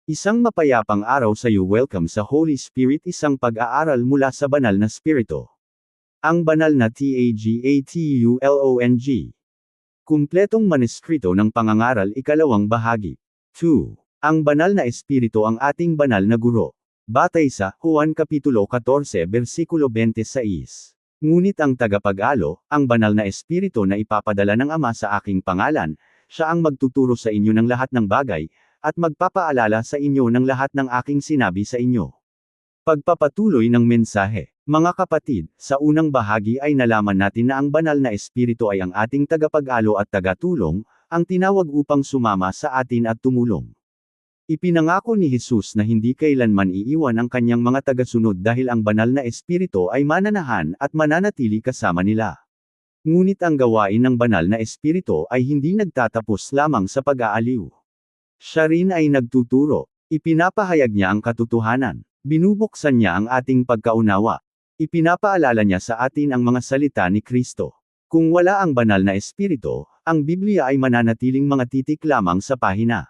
Isang mapayapang araw sa iyo. Welcome sa Holy Spirit, isang pag-aaral mula sa banal na spirito. Ang banal na Tagatulong. Kumpletong manuskrito ng pangangaral, ikalawang bahagi. 2. Ang banal na espiritu, ang ating banal na guro. Batay sa Juan Kapitulo 14 versikulo 26. Ngunit ang tagapag-alo, ang banal na espiritu na ipapadala ng Ama sa aking pangalan, siya ang magtuturo sa inyo ng lahat ng bagay, at magpapaalala sa inyo ng lahat ng aking sinabi sa inyo. Pagpapatuloy ng mensahe. Mga kapatid, sa unang bahagi ay nalaman natin na ang banal na espiritu ay ang ating tagapag-alo at tagatulong, ang tinawag upang sumama sa atin at tumulong. Ipinangako ni Jesus na hindi kailanman iiwan ang kanyang mga tagasunod dahil ang banal na espiritu ay mananahan at mananatili kasama nila. Ngunit ang gawain ng banal na espiritu ay hindi nagtatapos lamang sa pag-aaliw. Siya rin ay nagtuturo. Ipinapahayag niya ang katotohanan. Binubuksan niya ang ating pagkaunawa. Ipinapaalala niya sa atin ang mga salita ni Kristo. Kung wala ang banal na espiritu, ang Biblia ay mananatiling mga titik lamang sa pahina.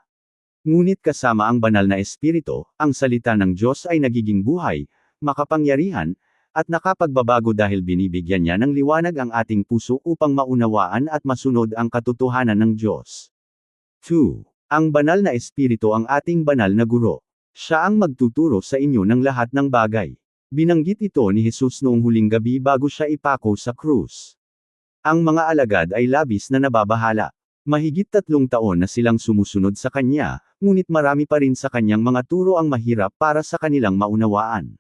Ngunit kasama ang banal na espiritu, ang salita ng Diyos ay nagiging buhay, makapangyarihan, at nakapagbabago dahil binibigyan niya ng liwanag ang ating puso upang maunawaan at masunod ang katotohanan ng Diyos. 2. Ang banal na espiritu, ang ating banal na guro. Siya ang magtuturo sa inyo ng lahat ng bagay. Binanggit ito ni Jesus noong huling gabi bago siya ipako sa krus. Ang mga alagad ay labis na nababahala. Mahigit 3 taon na silang sumusunod sa kanya, ngunit marami pa rin sa kanyang mga turo ang mahirap para sa kanilang maunawaan.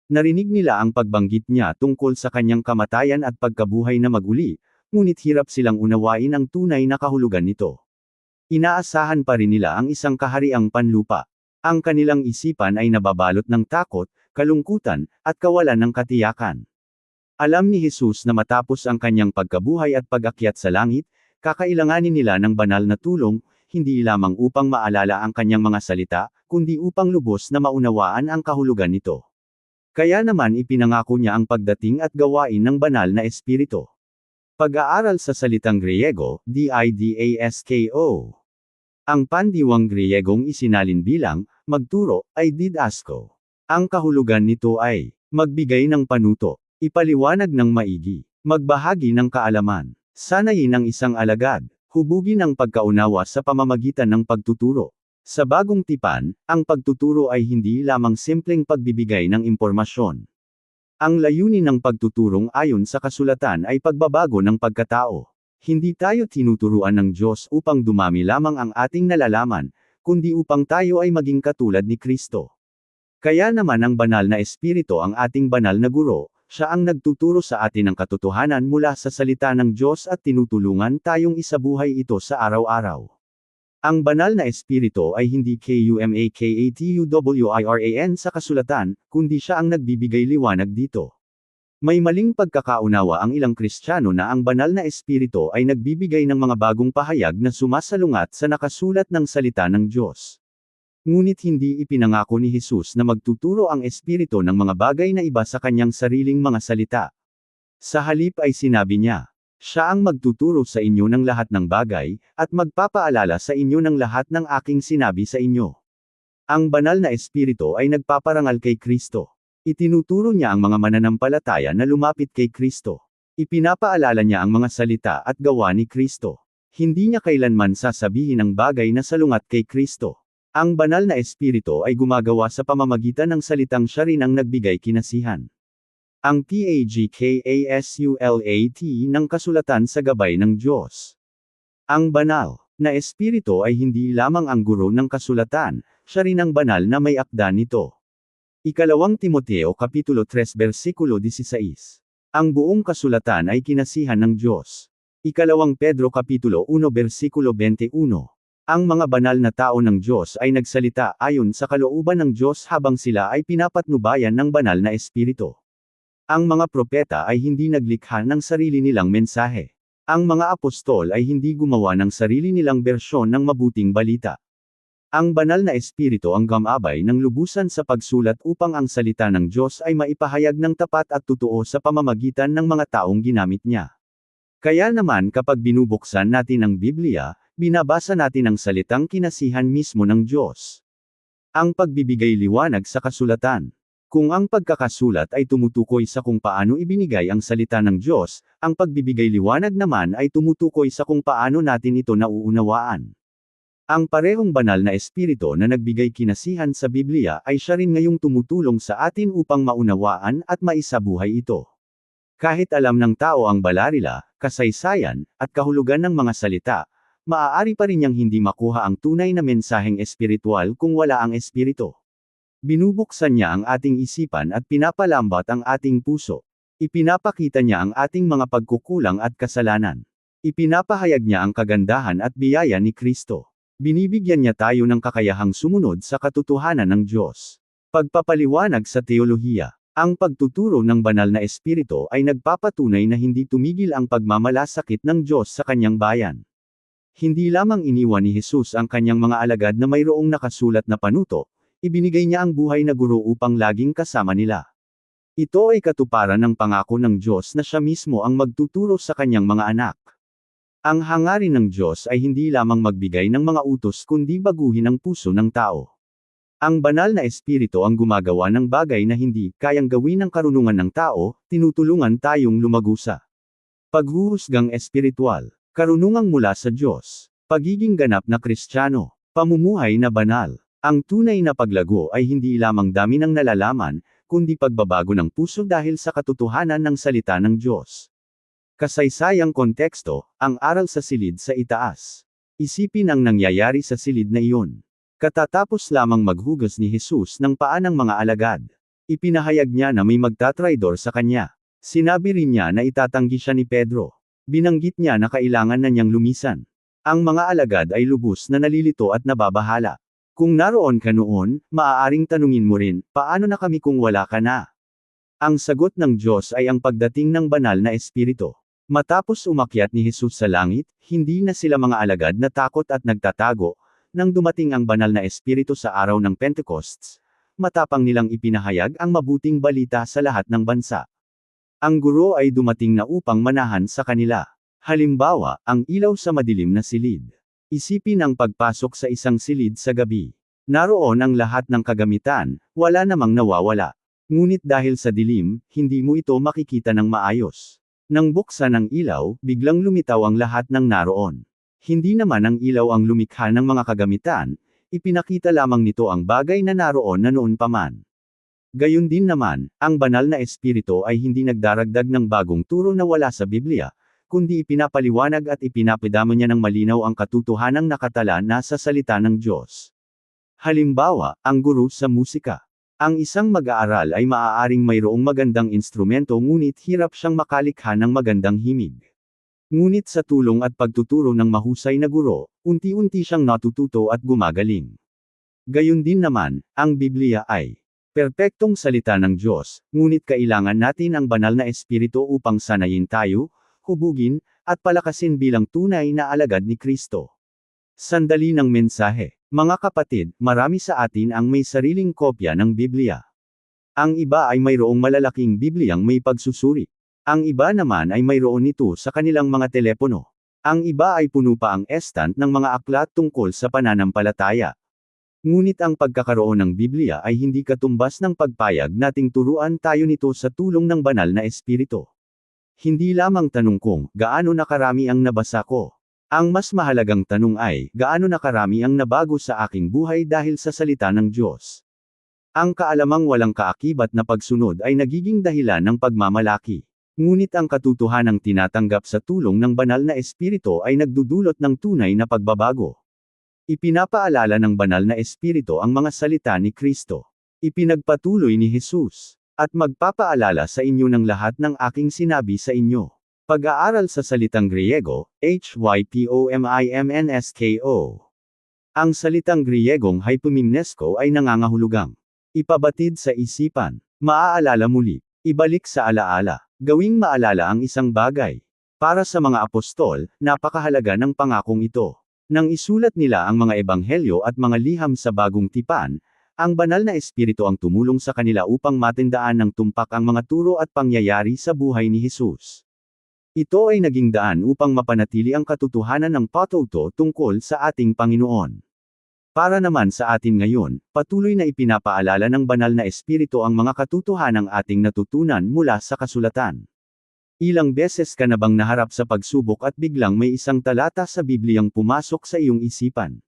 Narinig nila ang pagbanggit niya tungkol sa kanyang kamatayan at pagkabuhay na maguli, ngunit hirap silang unawain ang tunay na kahulugan nito. Inaasahan pa rin nila ang isang kahariang panlupa. Ang kanilang isipan ay nababalot ng takot, kalungkutan, at kawalan ng katiyakan. Alam ni Jesus na matapos ang kanyang pagkabuhay at pag-akyat sa langit, kakailanganin nila ng banal na tulong, hindi lamang upang maalala ang kanyang mga salita, kundi upang lubos na maunawaan ang kahulugan nito. Kaya naman ipinangako niya ang pagdating at gawain ng banal na espiritu. Pag-aaral sa salitang Griego, didasko. Ang pandiwang Griegong isinalin bilang magturo ay didasko. Ang kahulugan nito ay magbigay ng panuto, ipaliwanag ng maigi, magbahagi ng kaalaman, sanayin ang isang alagad, hubugin ang pagkaunawa sa pamamagitan ng pagtuturo. Sa bagong tipan, ang pagtuturo ay hindi lamang simpleng pagbibigay ng impormasyon. Ang layunin ng pagtuturong ayon sa kasulatan ay pagbabago ng pagkatao. Hindi tayo tinuturuan ng Diyos upang dumami lamang ang ating nalalaman, kundi upang tayo ay maging katulad ni Kristo. Kaya naman ang banal na espiritu, ang ating banal na guro, siya ang nagtuturo sa atin ng katotohanan mula sa salita ng Diyos at tinutulungan tayong isabuhay ito sa araw-araw. Ang banal na espiritu ay hindi kumakatuwiran sa kasulatan, kundi siya ang nagbibigay liwanag dito. May maling pagkakaunawa ang ilang Kristiyano na ang banal na espiritu ay nagbibigay ng mga bagong pahayag na sumasalungat sa nakasulat ng salita ng Diyos. Ngunit hindi ipinangako ni Jesus na magtuturo ang espiritu ng mga bagay na iba sa kanyang sariling mga salita. Sa halip ay sinabi niya, siya ang magtuturo sa inyo ng lahat ng bagay, at magpapaalala sa inyo ng lahat ng aking sinabi sa inyo. Ang banal na espiritu ay nagpaparangal kay Kristo. Itinuturo niya ang mga mananampalataya na lumapit kay Kristo. Ipinapaalala niya ang mga salita at gawa ni Kristo. Hindi niya kailanman sasabihin ang bagay na salungat kay Kristo. Ang banal na espiritu ay gumagawa sa pamamagitan ng salitang siya rin ang nagbigay kinasihan. Ang pagkasulat ng kasulatan sa gabay ng Diyos. Ang banal na espiritu ay hindi lamang ang guro ng kasulatan, siya rin ang banal na may akda nito. Ikalawang Timoteo Kapitulo 3 versikulo 16. Ang buong kasulatan ay kinasihan ng Diyos. Ikalawang Pedro Kapitulo 1 versikulo 21. Ang mga banal na tao ng Diyos ay nagsalita ayon sa kalooban ng Diyos habang sila ay pinapatnubayan ng banal na espiritu. Ang mga propeta ay hindi naglikha ng sarili nilang mensahe. Ang mga apostol ay hindi gumawa ng sarili nilang bersyon ng mabuting balita. Ang banal na espiritu ang gumabay ng lubusan sa pagsulat upang ang salita ng Diyos ay maipahayag ng tapat at totoo sa pamamagitan ng mga taong ginamit niya. Kaya naman kapag binubuksan natin ang Biblia, binabasa natin ang salitang kinasihan mismo ng Diyos. Ang pagbibigay liwanag sa kasulatan. Kung ang pagkakasulat ay tumutukoy sa kung paano ibinigay ang salita ng Diyos, ang pagbibigay liwanag naman ay tumutukoy sa kung paano natin ito nauunawaan. Ang parehong banal na espiritu na nagbigay kinasihan sa Biblia ay siya rin ngayong tumutulong sa atin upang maunawaan at maisabuhay ito. Kahit alam ng tao ang balarila, kasaysayan, at kahulugan ng mga salita, maaari pa rin niyang hindi makuha ang tunay na mensaheng espiritual kung wala ang espiritu. Binubuksan niya ang ating isipan at pinapalambat ang ating puso. Ipinapakita niya ang ating mga pagkukulang at kasalanan. Ipinapahayag niya ang kagandahan at biyaya ni Kristo. Binibigyan niya tayo ng kakayahang sumunod sa katotohanan ng Diyos. Pagpapaliwanag sa teolohiya. Ang pagtuturo ng banal na espiritu ay nagpapatunay na hindi tumigil ang pagmamalasakit ng Diyos sa kanyang bayan. Hindi lamang iniwan ni Jesus ang kanyang mga alagad na mayroong nakasulat na panuto, ibinigay niya ang buhay na guro upang laging kasama nila. Ito ay katuparan ng pangako ng Diyos na siya mismo ang magtuturo sa kanyang mga anak. Ang hangarin ng Diyos ay hindi lamang magbigay ng mga utos kundi baguhin ang puso ng tao. Ang banal na espiritu ang gumagawa ng bagay na hindi kayang gawin ng karunungan ng tao, tinutulungan tayong lumagusa. Paghuhusgang espiritual, karunungang mula sa Diyos, pagiging ganap na Kristiyano, pamumuhay na banal. Ang tunay na paglago ay hindi lamang dami ng nalalaman, kundi pagbabago ng puso dahil sa katotohanan ng salita ng Diyos. Kasaysayang konteksto, ang aral sa silid sa itaas. Isipin ang nangyayari sa silid na iyon. Katatapos lamang maghugas ni Jesus ng paa ng mga alagad. Ipinahayag niya na may magtatraidor sa kanya. Sinabi rin niya na itatanggi siya ni Pedro. Binanggit niya na kailangan na niyang lumisan. Ang mga alagad ay lubos na nalilito at nababahala. Kung naroon ka noon, maaaring tanungin mo rin, paano na kami kung wala ka na? Ang sagot ng Diyos ay ang pagdating ng banal na espiritu. Matapos umakyat ni Jesus sa langit, hindi na sila mga alagad na takot at nagtatago. Nang dumating ang banal na espiritu sa araw ng Pentecosts, matapang nilang ipinahayag ang mabuting balita sa lahat ng bansa. Ang guro ay dumating na upang manahan sa kanila. Halimbawa, ang ilaw sa madilim na silid. Isipin ang pagpasok sa isang silid sa gabi. Naroon ang lahat ng kagamitan, wala namang nawawala. Ngunit dahil sa dilim, hindi mo ito makikita ng maayos. Nang buksan ang ilaw, biglang lumitaw ang lahat ng naroon. Hindi naman ang ilaw ang lumikha ng mga kagamitan, ipinakita lamang nito ang bagay na naroon na noon pa man. Gayun din naman, ang banal na espiritu ay hindi nagdaragdag ng bagong turo na wala sa Biblia, kundi ipinapaliwanag at ipinapadama niya ng malinaw ang katotohanang nakatala na sa salita ng Diyos. Halimbawa, ang guro sa musika. Ang isang mag-aaral ay maaaring mayroong magandang instrumento ngunit hirap siyang makalikha ng magandang himig. Ngunit sa tulong at pagtuturo ng mahusay na guro, unti-unti siyang natututo at gumagaling. Gayun din naman, ang Biblia ay perpektong salita ng Diyos, ngunit kailangan natin ang banal na espiritu upang sanayin tayo, hubugin, at palakasin bilang tunay na alagad ni Kristo. Sandali ng mensahe. Mga kapatid, marami sa atin ang may sariling kopya ng Biblia. Ang iba ay mayroong malalaking Bibliyang may pagsusuri. Ang iba naman ay mayroon nito sa kanilang mga telepono. Ang iba ay puno pa ang estant ng mga aklat tungkol sa pananampalataya. Ngunit ang pagkakaroon ng Biblia ay hindi katumbas ng pagpayag nating turuan tayo nito sa tulong ng banal na espiritu. Hindi lamang tanong kung, gaano na karami ang nabasa ko? Ang mas mahalagang tanong ay, gaano na karami ang nabago sa aking buhay dahil sa salita ng Diyos? Ang kaalamang walang kaakibat na pagsunod ay nagiging dahilan ng pagmamalaki. Ngunit ang katotohanang tinatanggap sa tulong ng banal na espiritu ay nagdudulot ng tunay na pagbabago. Ipinapaalala ng banal na espiritu ang mga salita ni Kristo. Ipinagpatuloy ni Jesus. At magpapaalala sa inyo ng lahat ng aking sinabi sa inyo. Pag-aaral sa salitang Griego, hypomimnesko. Ang salitang Griegong hypomimnesko ay nangangahulugang ipabatid sa isipan, maaalala muli, ibalik sa alaala, gawing maalala ang isang bagay. Para sa mga apostol, napakahalaga ng pangakong ito. Nang isulat nila ang mga ebanghelyo at mga liham sa bagong tipan, ang banal na espiritu ang tumulong sa kanila upang matindaan ng tumpak ang mga turo at pangyayari sa buhay ni Jesus. Ito ay naging daan upang mapanatili ang katotohanan ng patotoo tungkol sa ating Panginoon. Para naman sa atin ngayon, patuloy na ipinapaalala ng banal na espiritu ang mga katotohanang ating natutunan mula sa kasulatan. Ilang beses ka na bang naharap sa pagsubok at biglang may isang talata sa Bibliyang pumasok sa iyong isipan?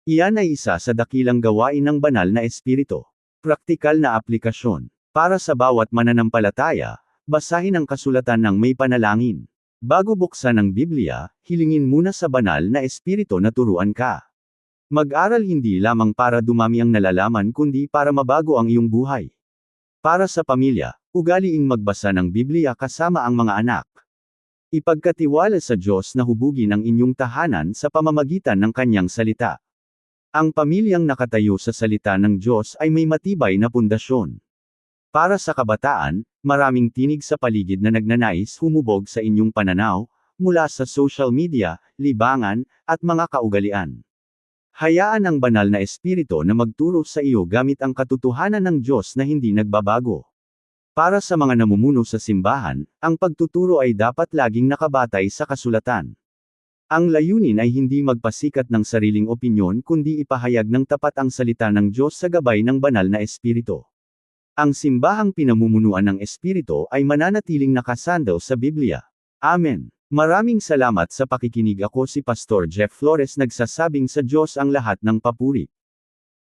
Iyan ay isa sa dakilang gawain ng banal na espiritu. Praktikal na aplikasyon. Para sa bawat mananampalataya, basahin ang kasulatan ng may panalangin. Bago buksan ang Biblia, hilingin muna sa banal na espiritu na turuan ka. Mag-aral hindi lamang para dumami ang nalalaman kundi para mabago ang iyong buhay. Para sa pamilya, ugaliing magbasa ng Biblia kasama ang mga anak. Ipagkatiwala sa Diyos na hubugin ang inyong tahanan sa pamamagitan ng kanyang salita. Ang pamilyang nakatayo sa salita ng Diyos ay may matibay na pundasyon. Para sa kabataan, maraming tinig sa paligid na nagnanais humubog sa inyong pananaw, mula sa social media, libangan, at mga kaugalian. Hayaan ang banal na espiritu na magturo sa iyo gamit ang katotohanan ng Diyos na hindi nagbabago. Para sa mga namumuno sa simbahan, ang pagtuturo ay dapat laging nakabatay sa kasulatan. Ang layunin ay hindi magpasikat ng sariling opinyon kundi ipahayag ng tapat ang salita ng Diyos sa gabay ng banal na espiritu. Ang simbahang pinamumunuan ng espiritu ay mananatiling nakasandal sa Biblia. Amen. Maraming salamat sa pakikinig. Ako si Pastor Jeff Flores, nagsasabing sa Diyos ang lahat ng papuri.